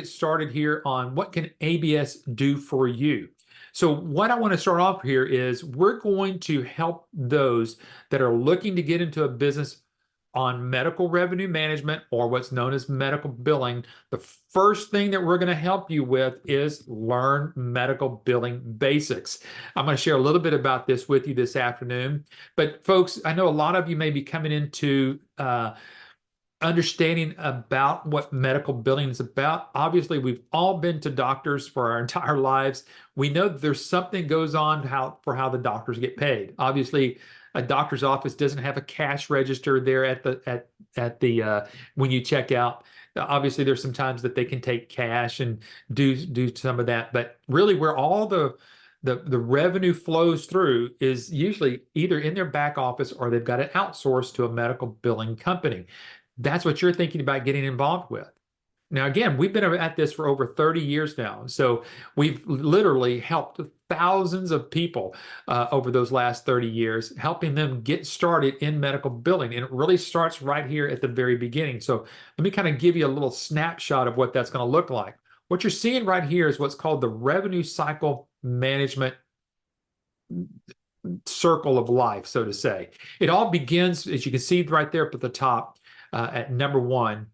get started here on what can ABS do for you. So what I want to start off here is we're going to help those that are looking to get into a business on medical revenue management, or what's known as medical billing. The first thing that we're going to help you with is learn medical billing basics. I'm going to share a little bit about this with you this afternoon. But folks, I know a lot of you may be coming into understanding about what medical billing is about. Obviously, we've all been to doctors for our entire lives. We know that there's something goes on for how the doctors get paid. Obviously, a doctor's office doesn't have a cash register there at the when you check out. Obviously, there's some times that they can take cash and do some of that, but really, where all the revenue flows through is usually either in their back office or they've got it outsourced to a medical billing company. That's what you're thinking about getting involved with. Now, again, we've been at this for over 30 years now. So we've literally helped thousands of people over those last 30 years, helping them get started in medical billing. And it really starts right here at the very beginning. So let me kind of give you a little snapshot of what that's going to look like. What you're seeing right here is what's called the revenue cycle management circle of life, so to say. It all begins, as you can see right there up at the top, at number one.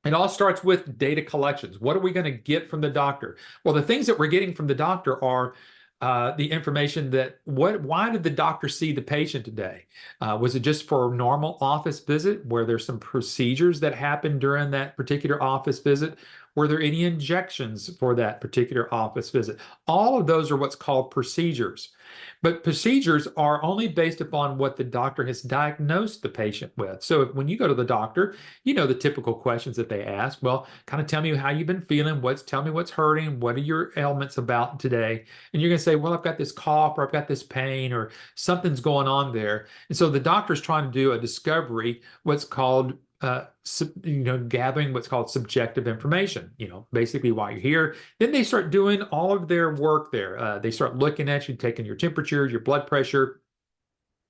It all starts with data collections. What are we going to get from the doctor? Well, the things that we're getting from the doctor are the information that why did the doctor see the patient today? Was it just for a normal office visit? Were there some procedures that happened during that particular office visit? Were there any injections for that particular office visit? All of those are what's called procedures. But procedures are only based upon what the doctor has diagnosed the patient with. So when you go to the doctor, you know the typical questions that they ask. Well, kind of tell me how you've been feeling. Tell me what's hurting. What are your ailments about today? And you're going to say, well, I've got this cough, or I've got this pain, or something's going on there. And so the doctor's trying to do a discovery, what's called gathering what's called subjective information, basically why you're here. Then they start doing all of their work there. They start looking at you, taking your temperature, your blood pressure,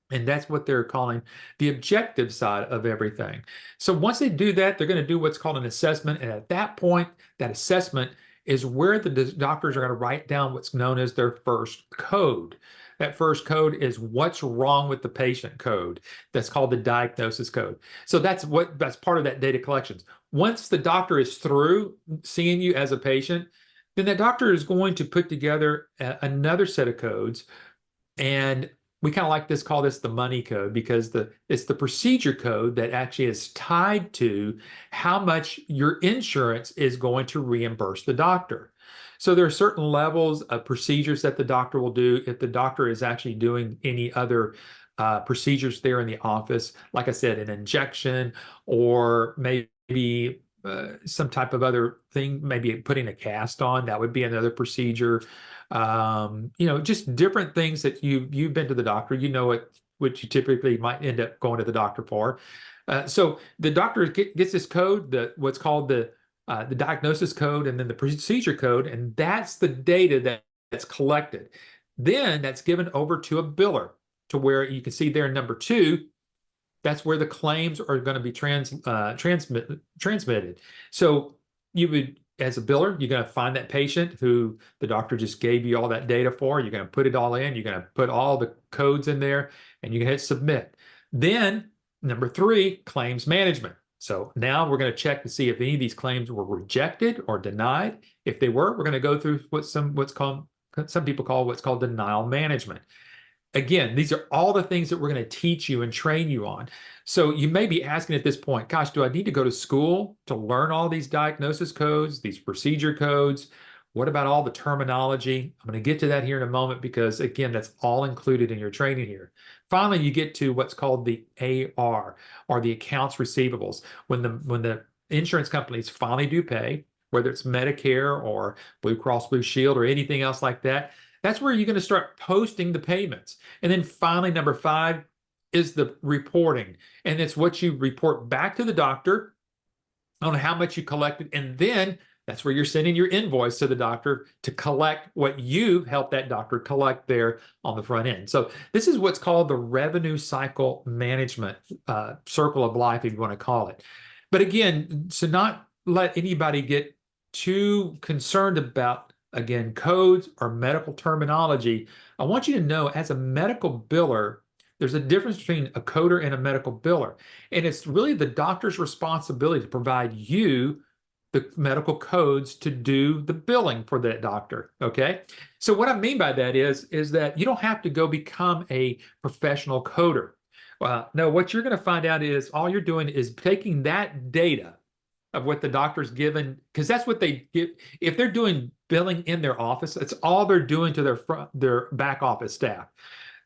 and that's what they're calling the objective side of everything. So once they do that, they're going to do what's called an assessment. And at that point, that assessment is where the doctors are going to write down what's known as their first code. That first code is what's wrong with the patient code. That's called the diagnosis code. So that's part of that data collections. Once the doctor is through seeing you as a patient, then the doctor is going to put together another set of codes. And we kind of call this the money code, because it's the procedure code that actually is tied to how much your insurance is going to reimburse the doctor. So there are certain levels of procedures that the doctor will do if the doctor is actually doing any other procedures there in the office. Like I said, an injection, or maybe some type of other thing, maybe putting a cast on, that would be another procedure. Just different things that you've been to the doctor, what you typically might end up going to the doctor for. So the doctor gets this code, what's called the diagnosis code, and then the procedure code, and that's the data that's collected. Then that's given over to a biller, to where you can see there in number 2, that's where the claims are going to be transmitted. So you would, as a biller, you're going to find that patient who the doctor just gave you all that data for. You're going to put it all in. You're going to put all the codes in there, and you can hit submit. Then number 3, claims management. So now we're going to check to see if any of these claims were rejected or denied. If they were, we're going to go through some people call what's called denial management. Again, these are all the things that we're going to teach you and train you on. So you may be asking at this point, gosh, do I need to go to school to learn all these diagnosis codes, these procedure codes? What about all the terminology? I'm going to get to that here in a moment, because again, that's all included in your training here. Finally, you get to what's called the AR, or the accounts receivables. When the insurance companies finally do pay, whether it's Medicare or Blue Cross Blue Shield or anything else like that, that's where you're going to start posting the payments. And then finally, number 5 is the reporting. And it's what you report back to the doctor on how much you collected. And then that's where you're sending your invoice to the doctor to collect what you helped that doctor collect there on the front end. So this is what's called the revenue cycle management circle of life, if you want to call it. But again, to not let anybody get too concerned about, again, codes or medical terminology, I want you to know as a medical biller, there's a difference between a coder and a medical biller. And it's really the doctor's responsibility to provide you the medical codes to do the billing for that doctor. Okay. So what I mean by that is that you don't have to go become a professional coder. No, what you're going to find out is all you're doing is taking that data of what the doctor's given, because that's what they give. If they're doing billing in their office, that's all they're doing to their back office staff.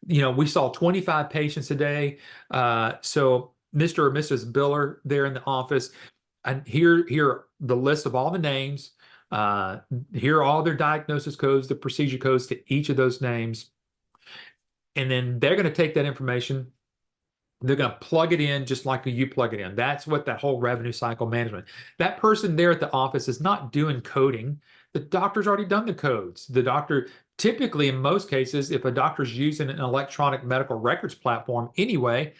We saw 25 patients a day. So Mr. or Mrs. Biller there in the office, and here the list of all the names. Here are all their diagnosis codes, the procedure codes to each of those names. And then they're going to take that information. They're going to plug it in just like you plug it in. That's what that whole revenue cycle management. That person there at the office is not doing coding. The doctor's already done the codes. The doctor, typically in most cases, if a doctor's using an electronic medical records platform anyway,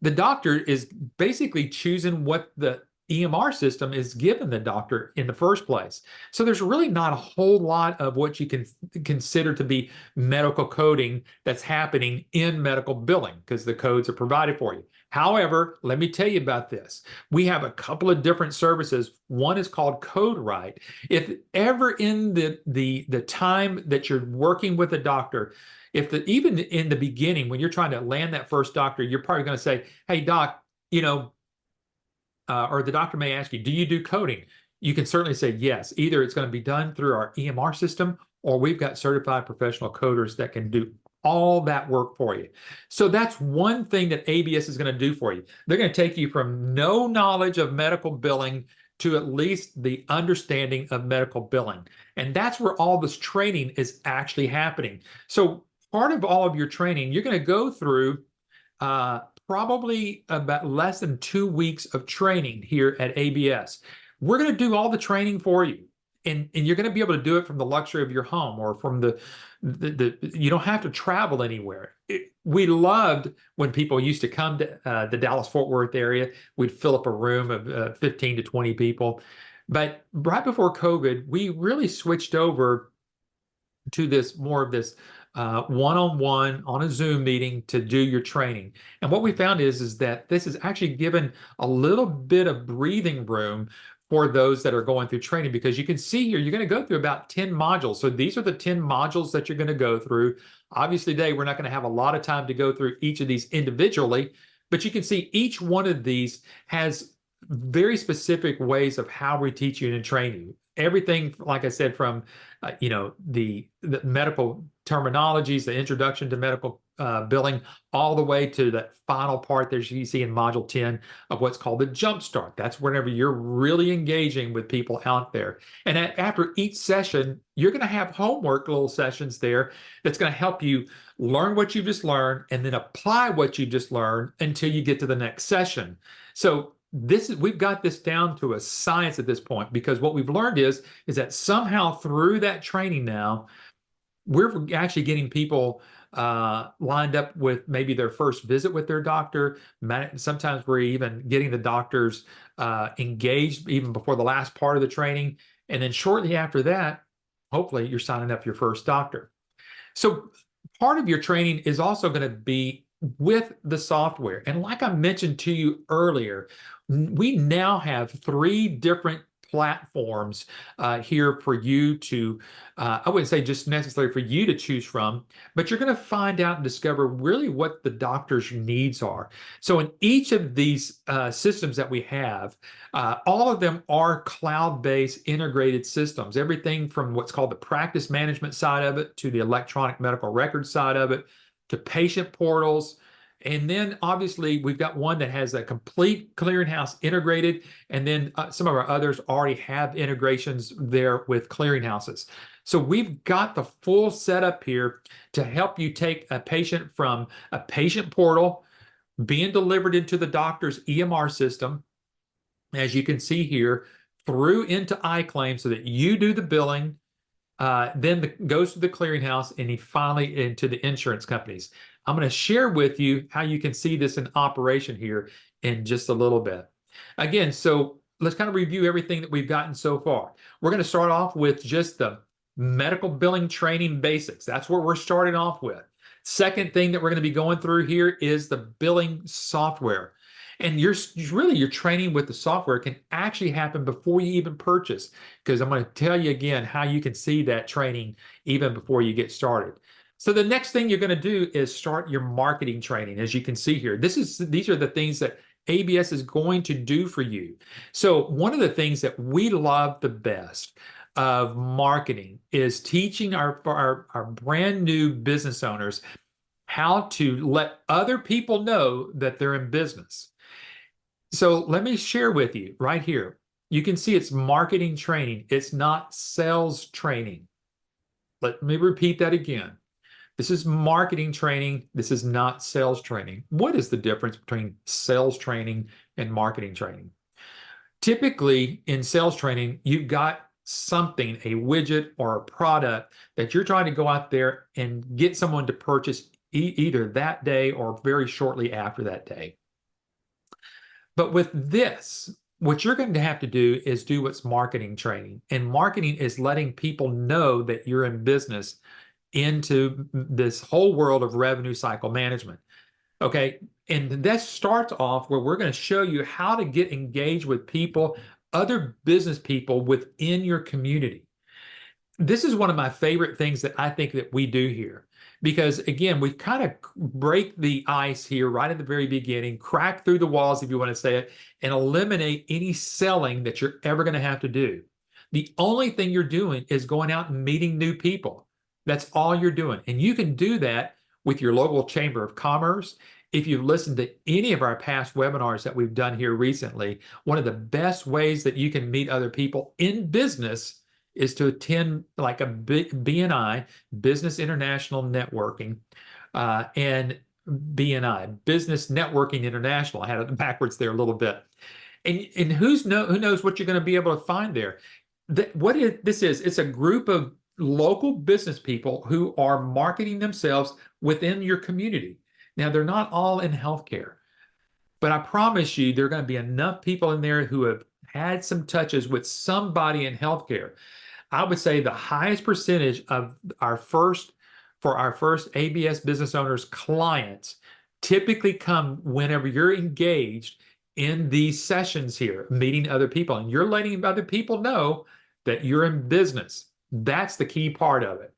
the doctor is basically choosing what the EMR system is given the doctor in the first place. So there's really not a whole lot of what you can consider to be medical coding that's happening in medical billing because the codes are provided for you. However, let me tell you about this. We have a couple of different services. One is called CodeWrite. If ever in the time that you're working with a doctor, even in the beginning, when you're trying to land that first doctor, you're probably going to say, "Hey, doc, or the doctor may ask you, do you do coding?" You can certainly say yes. Either it's going to be done through our EMR system, or we've got certified professional coders that can do all that work for you. So that's one thing that ABS is going to do for you. They're going to take you from no knowledge of medical billing to at least the understanding of medical billing. And that's where all this training is actually happening. So part of all of your training, you're going to go through probably about less than 2 weeks of training here at ABS. We're going to do all the training for you. And you're going to be able to do it from the luxury of your home or from you don't have to travel anywhere. We loved when people used to come to the Dallas-Fort Worth area. We'd fill up a room of 15 to 20 people. But right before COVID, we really switched over to more of this one-on-one on a Zoom meeting to do your training. And what we found is that this is actually given a little bit of breathing room for those that are going through training, because you can see here, you're going to go through about 10 modules. So these are the 10 modules that you're going to go through. Obviously, today, we're not going to have a lot of time to go through each of these individually, but you can see each one of these has very specific ways of how we teach you and train you. Everything, like I said, from the medical terminologies, the introduction to medical billing, all the way to that final part that you see in Module 10 of what's called the Jump Start. That's whenever you're really engaging with people out there. And after each session, you're going to have homework little sessions there that's going to help you learn what you've just learned and then apply what you've just learned until you get to the next session. So we've got this down to a science at this point, because what we've learned is that somehow through that training now, we're actually getting people lined up with maybe their first visit with their doctor. Sometimes we're even getting the doctors engaged even before the last part of the training. And then shortly after that, hopefully you're signing up your first doctor. So part of your training is also going to be with the software. And like I mentioned to you earlier, we now have 3 different platforms here for you to, I wouldn't say just necessarily for you to choose from, but you're going to find out and discover really what the doctor's needs are. So in each of these systems that we have, all of them are cloud-based integrated systems, everything from what's called the practice management side of it to the electronic medical record side of it to patient portals. And then obviously we've got one that has a complete clearinghouse integrated, and then some of our others already have integrations there with clearinghouses. So we've got the full setup here to help you take a patient from a patient portal being delivered into the doctor's EMR system, as you can see here, through into iClaim so that you do the billing, then goes to the clearinghouse, and he finally into the insurance companies. I'm going to share with you how you can see this in operation here in just a little bit. Again, so let's kind of review everything that we've gotten so far. We're going to start off with just the medical billing training basics. That's what we're starting off with. Second thing that we're going to be going through here is the billing software. And your training with the software can actually happen before you even purchase, because I'm going to tell you again how you can see that training even before you get started. So the next thing you're going to do is start your marketing training. As you can see here, these are the things that ABS is going to do for you. So one of the things that we love the best of marketing is teaching our brand new business owners how to let other people know that they're in business. So let me share with you right here. You can see it's marketing training. It's not sales training. Let me repeat that again. This is marketing training. This is not sales training. What is the difference between sales training and marketing training? Typically in sales training, you've got something, a widget or a product that you're trying to go out there and get someone to purchase either that day or very shortly after that day. But with this, what you're going to have to do is do what's marketing training. And marketing is letting people know that you're in business into this whole world of revenue cycle management. Okay. And that starts off where we're going to show you how to get engaged with people, other business people within your community. This is one of my favorite things that I think that we do here. Because again, we kind of break the ice here right at the very beginning, crack through the walls, if you want to say it, and eliminate any selling that you're ever going to have to do. The only thing you're doing is going out and meeting new people. That's all you're doing. And you can do that with your local chamber of commerce. If you've listened to any of our past webinars that we've done here recently, one of the best ways that you can meet other people in business is to attend like a big BNI, Business International Networking, and BNI, Business Networking International. I had it backwards there a little bit. And who knows what you're going to be able to find there. This is, it's a group of local business people who are marketing themselves within your community. Now, they're not all in healthcare, but I promise you there are going to be enough people in there who have had some touches with somebody in healthcare. I would say the highest percentage of our first ABS business owners clients typically come whenever you're engaged in these sessions here, meeting other people, and you're letting other people know that you're in business. That's the key part of it.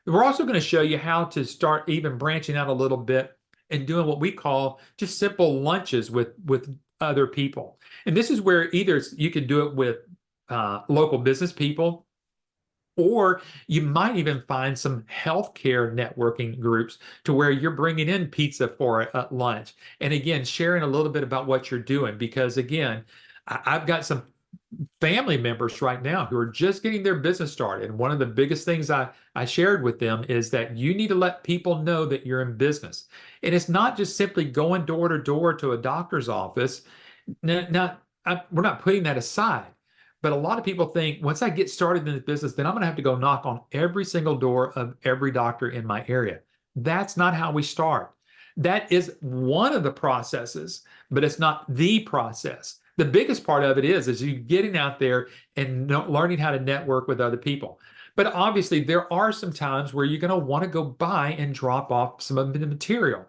We're also going to show you how to start even branching out a little bit and doing what we call just simple lunches with other people. And this is where either you can do it with local business people, or you might even find some healthcare networking groups to where you're bringing in pizza for lunch. And again, sharing a little bit about what you're doing, because again, I've got some family members right now who are just getting their business started. And one of the biggest things I shared with them is that you need to let people know that you're in business. And it's not just simply going door to door to a doctor's office. We're not putting that aside. But a lot of people think once I get started in this business, then I'm going to have to go knock on every single door of every doctor in my area. That's not how we start. That is one of the processes, but it's not the process. The biggest part of it is you getting out there and learning how to network with other people. But obviously, there are some times where you're going to want to go by and drop off some of the material.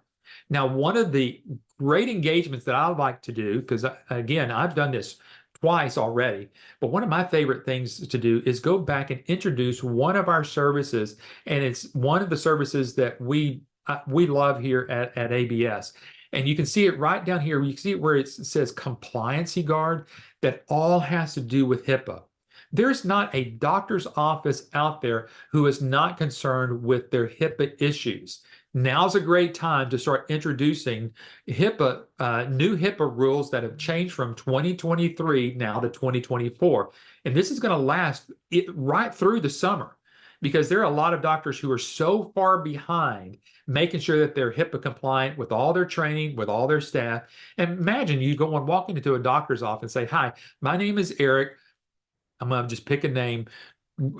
Now, one of the great engagements that I like to do, because again, I've done this twice already, but one of my favorite things to do is go back and introduce one of our services, and it's one of the services that we love here at ABS. And you can see it right down here. You can see it where it says Compliancy Guard. That all has to do with HIPAA. There's not a doctor's office out there who is not concerned with their HIPAA issues. Now's a great time to start introducing HIPAA, new HIPAA rules that have changed from 2023 now to 2024. And this is going to last right through the summer, because there are a lot of doctors who are so far behind making sure that they're HIPAA compliant with all their training, with all their staff. And imagine you go and walk into a doctor's office and say, "Hi, my name is Eric. I'm going to just pick a name.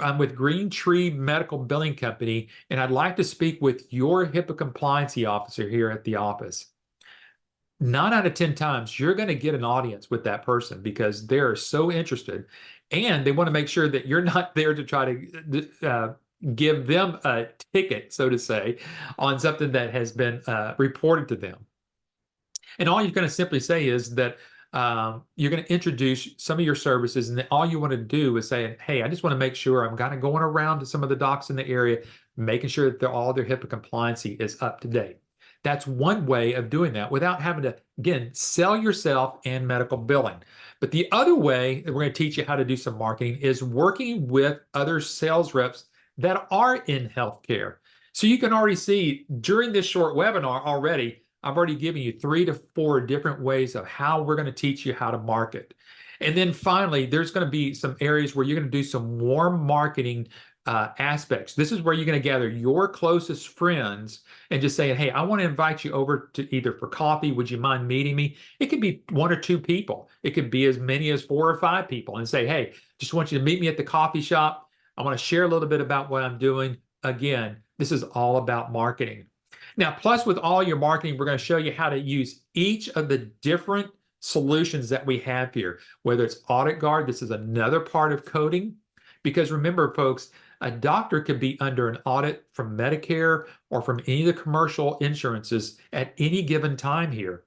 I'm with Green Tree Medical Billing Company, and I'd like to speak with your HIPAA compliancy officer here at the office." 9 out of 10 times you're going to get an audience with that person because they're so interested and they want to make sure that you're not there to try to give them a ticket, so to say, on something that has been reported to them. And all you're going to simply say is that you're going to introduce some of your services, and all you want to do is say, hey, I just want to make sure I'm kind of going around to some of the docs in the area, making sure that all their HIPAA compliancy is up to date. That's one way of doing that without having to, again, sell yourself and medical billing. But the other way that we're going to teach you how to do some marketing is working with other sales reps that are in healthcare. So you can already see during this short webinar already, I've already given you 3 to 4 different ways of how we're going to teach you how to market. And then finally, there's going to be some areas where you're going to do some warm marketing aspects. This is where you're going to gather your closest friends and just say, hey, I want to invite you over to either for coffee. Would you mind meeting me? It could be 1 or 2 people. It could be as many as 4 or 5 people, and say, hey, just want you to meet me at the coffee shop. I want to share a little bit about what I'm doing. Again, this is all about marketing. Now, plus with all your marketing, we're going to show you how to use each of the different solutions that we have here, whether it's Audit Guard. This is another part of coding, because remember, folks, a doctor could be under an audit from Medicare or from any of the commercial insurances at any given time here.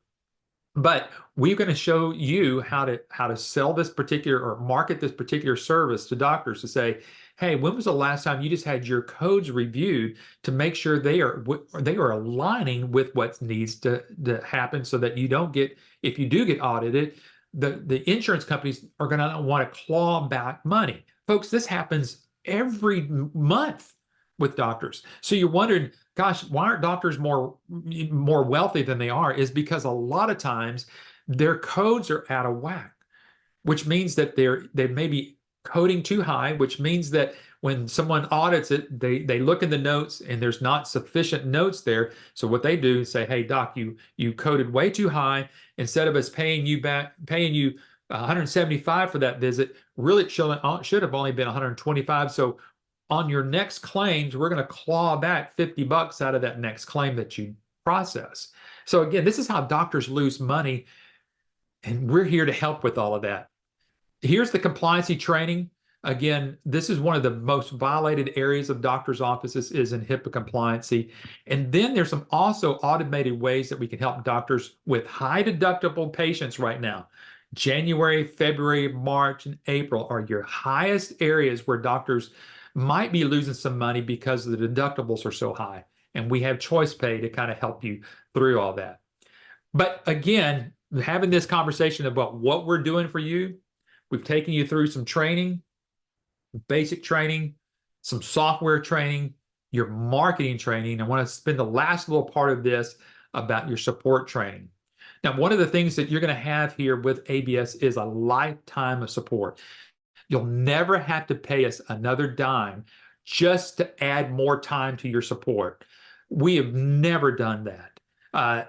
But we're going to show you how to sell this particular or market this particular service to doctors to say, hey, when was the last time you just had your codes reviewed to make sure they are aligning with what needs to happen, so that you don't get, if you do get audited, the insurance companies are going to want to claw back money. Folks, this happens every month with doctors. So you're wondering, gosh, why aren't doctors more wealthy than they are? Is because a lot of times their codes are out of whack, which means that they may be coding too high, which means that when someone audits it, they look in the notes and there's not sufficient notes there. So what they do is say, hey, doc, you coded way too high. Instead of us paying you 175 for that visit, really it should have only been 125. So on your next claims, we're going to claw back $50 out of that next claim that you process. So again, this is how doctors lose money, and we're here to help with all of that. Here's the compliancy training. Again, this is one of the most violated areas of doctors' offices is in HIPAA compliancy. And then there's some also automated ways that we can help doctors with high deductible patients right now. January, February, March, and April are your highest areas where doctors might be losing some money because the deductibles are so high. And we have Choice Pay to kind of help you through all that. But again, having this conversation about what we're doing for you, we've taken you through some training, basic training, some software training, your marketing training. I want to spend the last little part of this about your support training. Now, one of the things that you're going to have here with ABS is a lifetime of support. You'll never have to pay us another dime just to add more time to your support. We have never done that.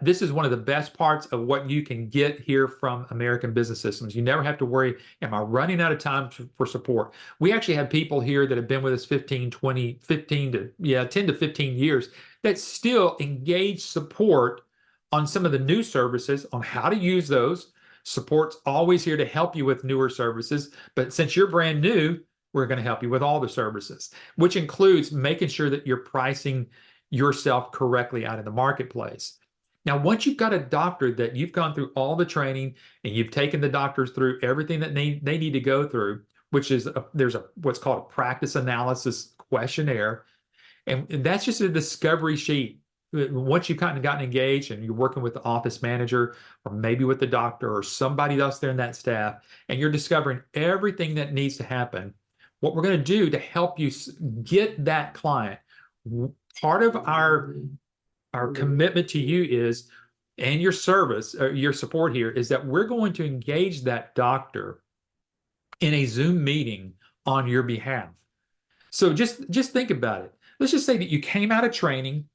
This is one of the best parts of what you can get here from American Business Systems. You never have to worry, am I running out of time for support? We actually have people here that have been with us 10 to 15 years that still engage support on some of the new services, on how to use those. Support's always here to help you with newer services, but since you're brand new, we're going to help you with all the services, which includes making sure that you're pricing yourself correctly out in the marketplace. Now, once you've got a doctor that you've gone through all the training and you've taken the doctors through everything that they need to go through, which is there's what's called a practice analysis questionnaire, and that's just a discovery sheet. Once you've kind of gotten engaged and you're working with the office manager or maybe with the doctor or somebody else there in that staff, and you're discovering everything that needs to happen, what we're going to do to help you get that client, part of our commitment to you is, and your service, or your support here, is that we're going to engage that doctor in a Zoom meeting on your behalf. So just think about it. Let's just say that you came out of training.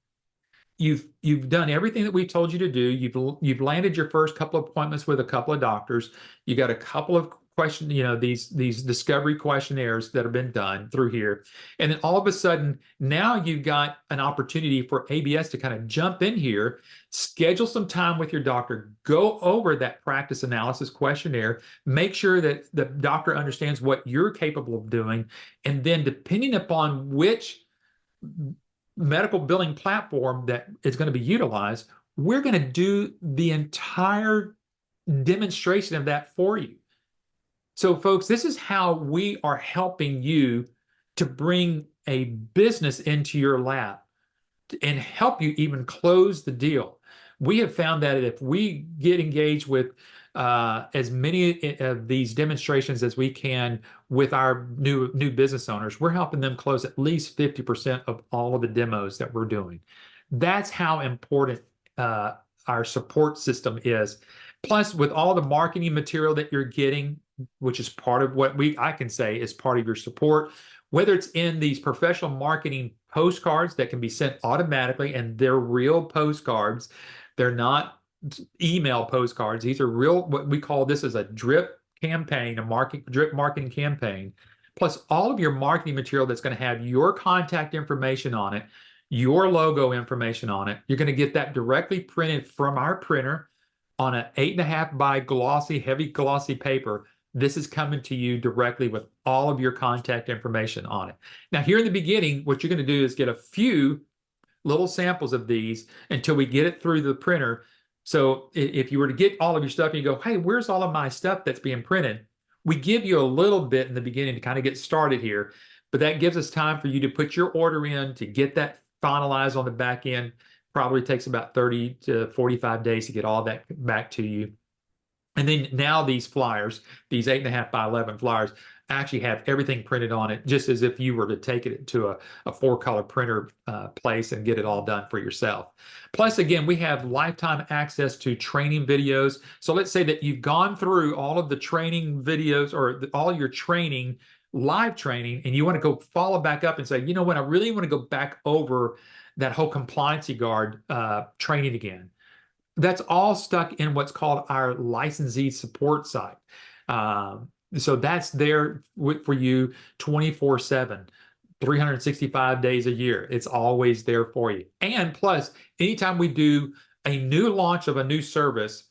You've done everything that we've told you to do. You've landed your first couple of appointments with a couple of doctors. You got a couple of question, these discovery questionnaires that have been done through here. And then all of a sudden, now you've got an opportunity for ABS to kind of jump in here, schedule some time with your doctor, go over that practice analysis questionnaire, make sure that the doctor understands what you're capable of doing. And then depending upon which medical billing platform that is going to be utilized, we're going to do the entire demonstration of that for you. So folks, this is how we are helping you to bring a business into your lab and help you even close the deal. We have found that if we get engaged with as many of these demonstrations as we can with our new business owners, we're helping them close at least 50% of all of the demos that we're doing. That's how important our support system is. Plus, with all the marketing material that you're getting, which is part of what I can say is part of your support, whether it's in these professional marketing postcards that can be sent automatically, and they're real postcards. They're not email postcards. These are real, what we call this is a drip campaign, drip marketing campaign, plus all of your marketing material that's going to have your contact information on it, your logo information on it. You're going to get that directly printed from our printer on an 8.5 by glossy, heavy glossy paper. This is coming to you directly with all of your contact information on it. Now, here in the beginning, what you're going to do is get a few little samples of these until we get it through the printer. So if you were to get all of your stuff and you go, hey, where's all of my stuff that's being printed? We give you a little bit in the beginning to kind of get started here, but that gives us time for you to put your order in, to get that finalized on the back end. Probably takes about 30 to 45 days to get all that back to you. And then now these flyers, these 8.5 by 11 flyers, actually have everything printed on it, just as if you were to take it to a 4-color printer place and get it all done for yourself. Plus, again, we have lifetime access to training videos. So let's say that you've gone through all of the training videos or all your training, live training, and you want to go follow back up and say, you know what, I really want to go back over that whole Compliancy Guard training again. That's all stuck in what's called our licensee support site. So that's there for you 24/7, 365 days a year. It's always there for you. And plus, anytime we do a new launch of a new service,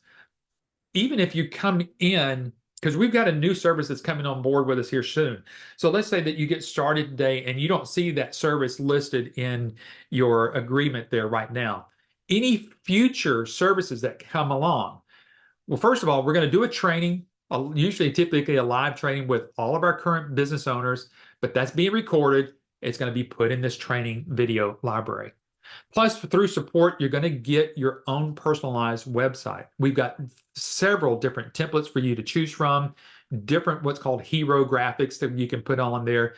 even if you come in, because we've got a new service that's coming on board with us here soon. So let's say that you get started today and you don't see that service listed in your agreement there right now. Any future services that come along, well, first of all, we're going to do a training, typically a live training with all of our current business owners, but that's being recorded. It's going to be put in this training video library. Plus, through support, you're going to get your own personalized website. We've got several different templates for you to choose from, different what's called hero graphics that you can put on there.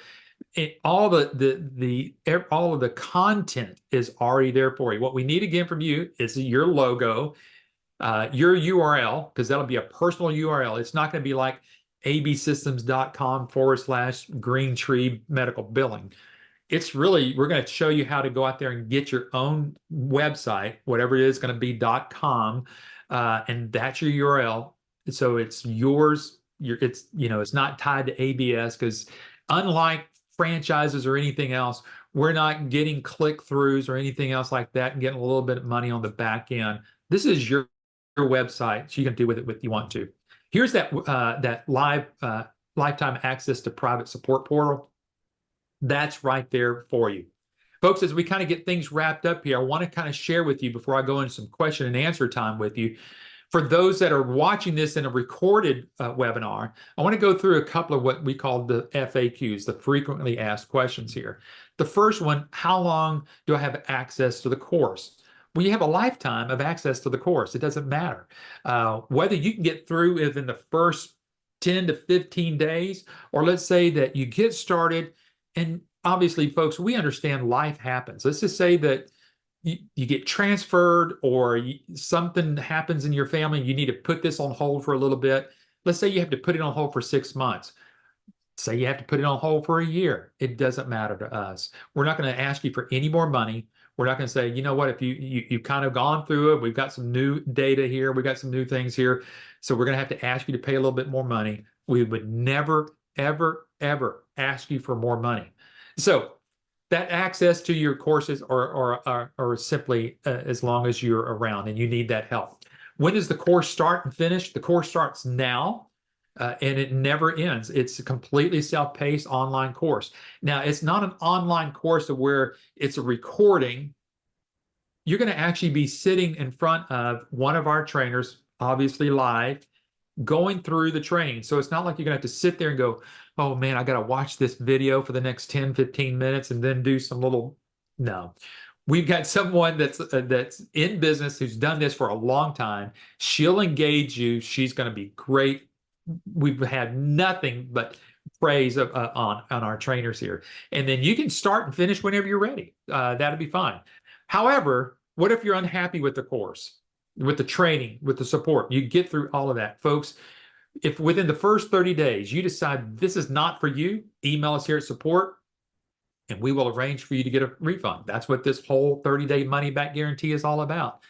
All of the content is already there for you. What we need again from you is your logo, your URL, because that'll be a personal URL. It's not going to be like absystems.com/Greentree medical billing. It's really, we're going to show you how to go out there and get your own website, whatever it is going to be .com, and that's your URL. So it's yours. It's not tied to ABS, because unlike franchises or anything else, we're not getting click-throughs or anything else like that and getting a little bit of money on the back end. This is your website, so you can do with it what you want to. Here's that lifetime access to private support portal. That's right there for you. Folks, as we kind of get things wrapped up here, I want to kind of share with you before I go into some question and answer time with you. For those that are watching this in a recorded webinar, I want to go through a couple of what we call the FAQs, the frequently asked questions here. The first one, how long do I have access to the course? Well, you have a lifetime of access to the course. It doesn't matter. Whether you can get through within the first 10 to 15 days, or let's say that you get started. And obviously, folks, we understand life happens. Let's just say that you get transferred, or something happens in your family. You need to put this on hold for a little bit. Let's say you have to put it on hold for 6 months. Say you have to put it on hold for a year. It doesn't matter to us. We're not going to ask you for any more money. We're not going to say, you know what, if you've kind of gone through it, we've got some new data here, we've got some new things here, so we're going to have to ask you to pay a little bit more money. we would never, ever, ever ask you for more money. So that access to your courses or simply as long as you're around and you need that help. When does the course start and finish? The course starts now. And it never ends. It's a completely self-paced online course. Now, it's not an online course where it's a recording. You're going to actually be sitting in front of one of our trainers, obviously live, going through the training. So it's not like you're going to have to sit there and go, oh man, I got to watch this video for the next 10, 15 minutes and then do some little, no. We've got someone that's in business who's done this for a long time. She'll engage you. She's going to be great. We've had nothing but praise on our trainers here. And then you can start and finish whenever you're ready. That'll be fine. However, what if you're unhappy with the course, with the training, with the support? You get through all of that. Folks, if within the first 30 days you decide this is not for you, email us here at support and we will arrange for you to get a refund. That's what this whole 30-day money-back guarantee is all about.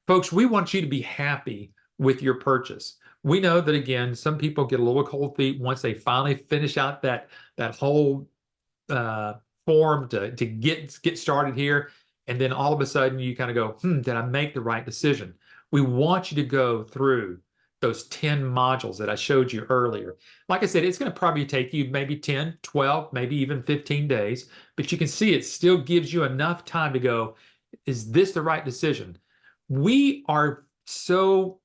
Folks, we want you to be happy with your purchase. We know that, again, some people get a little cold feet once they finally finish out that whole form to get started here. And then all of a sudden you kind of go, did I make the right decision? We want you to go through those 10 modules that I showed you earlier. Like I said, it's going to probably take you maybe 10, 12, maybe even 15 days, but you can see it still gives you enough time to go, is this the right decision? We are so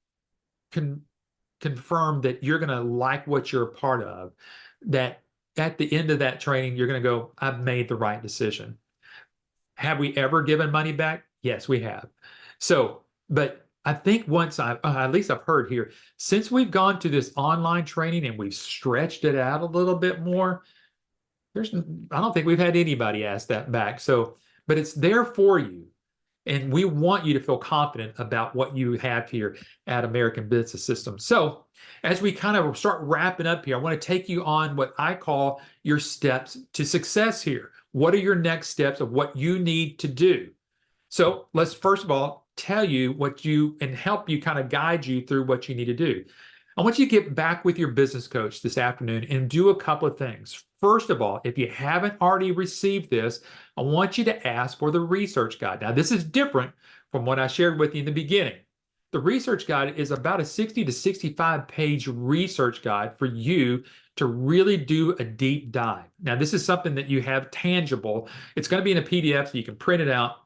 confirmed that you're going to like what you're a part of, that at the end of that training, you're going to go, I've made the right decision. Have we ever given money back? Yes, we have. So, but I think once at least I've heard here, since we've gone to this online training and we've stretched it out a little bit more, I don't think we've had anybody ask that back. So, but it's there for you. And we want you to feel confident about what you have here at American Business System. So as we kind of start wrapping up here, I want to take you on what I call your steps to success here. What are your next steps of what you need to do? So let's first of all tell you what you and help you kind of guide you through what you need to do. I want you to get back with your business coach this afternoon and do a couple of things. First of all, if you haven't already received this, I want you to ask for the research guide. Now, this is different from what I shared with you in the beginning. The research guide is about a 60 to 65 page research guide for you to really do a deep dive. Now, this is something that you have tangible. It's going to be in a PDF so you can print it out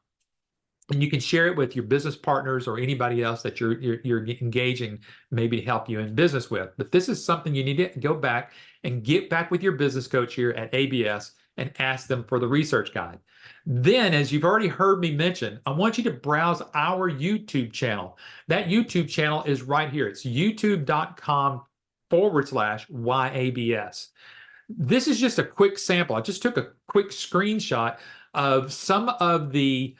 and you can share it with your business partners or anybody else that you're engaging maybe to help you in business with. But this is something you need to go back and get back with your business coach here at ABS and ask them for the research guide. Then, as you've already heard me mention, I want you to browse our YouTube channel. That YouTube channel is right here. It's youtube.com/YABS. This is just a quick sample. I just took a quick screenshot of some of the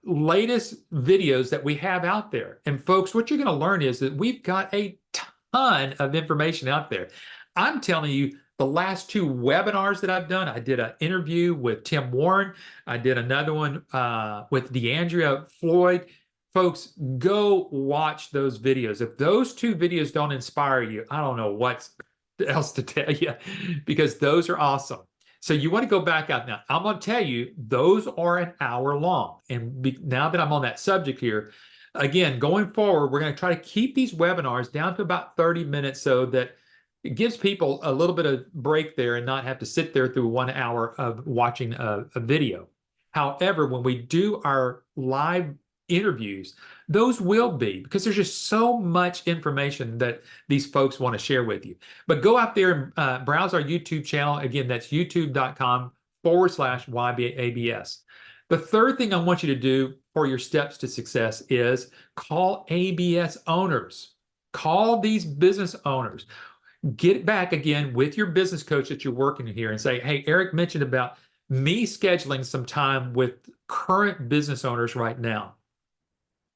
latest videos that we have out there. And folks, what you're going to learn is that we've got a ton of information out there. I'm telling you, the last 2 webinars that I've done, I did an interview with Tim Warren. I did another one with DeAndrea Floyd. Folks, go watch those videos. If those 2 videos don't inspire you, I don't know what else to tell you, because those are awesome. So you want to go back out now. I'm going to tell you, those are an hour long. And now that I'm on that subject here, again, going forward, we're going to try to keep these webinars down to about 30 minutes so that it gives people a little bit of break there and not have to sit there through 1 hour of watching a video. However, when we do our live interviews, those will be, because there's just so much information that these folks want to share with you. But go out there and browse our YouTube channel. Again, that's youtube.com/YABS. The third thing I want you to do for your steps to success is call ABS owners. Call these business owners. Get back again with your business coach that you're working here and say, hey, Eric mentioned about me scheduling some time with current business owners right now.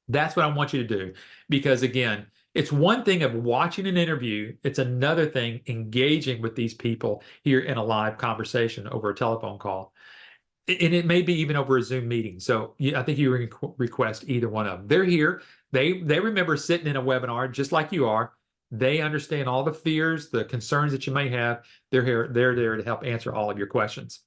That's what I want you to do, because again, it's one thing of watching an interview. It's another thing engaging with these people here in a live conversation over a telephone call. And it may be even over a Zoom meeting. So I think you request either one of them. They're here. They remember sitting in a webinar just like you are. They understand all the fears, the concerns that you may have. They're there to help answer all of your questions.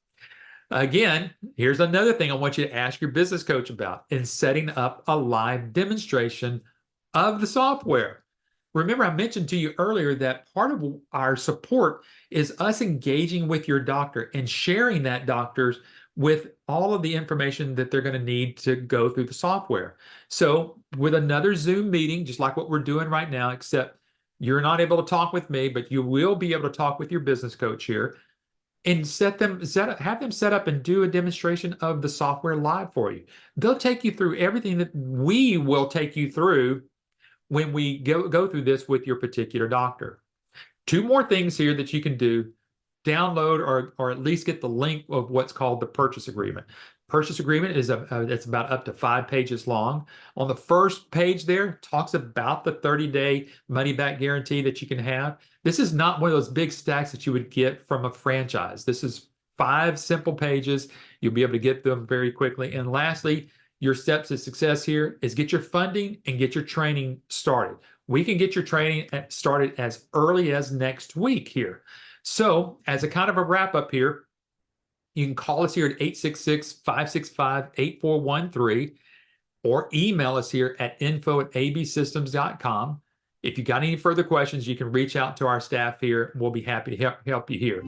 Again, here's another thing I want you to ask your business coach about in setting up a live demonstration of the software. Remember, I mentioned to you earlier that part of our support is us engaging with your doctor and sharing that doctors with all of the information that they're going to need to go through the software. So, with another Zoom meeting, just like what we're doing right now, except you're not able to talk with me, but you will be able to talk with your business coach here and have them set up and do a demonstration of the software live for you. They'll take you through everything that we will take you through when we go through this with your particular doctor. Two more things here that you can do: download or at least get the link of what's called the purchase agreement. Purchase agreement is it's about up to 5 pages long. On the first page there, talks about the 30-day money back guarantee that you can have. This is not one of those big stacks that you would get from a franchise. This is 5 simple pages. You'll be able to get them very quickly. And lastly, your steps to success here is get your funding and get your training started. We can get your training started as early as next week here. So, as a kind of a wrap up here, you can call us here at 866-565-8413 or email us here at info@absystems.com. If you got any further questions, you can reach out to our staff here. We'll be happy to help you here.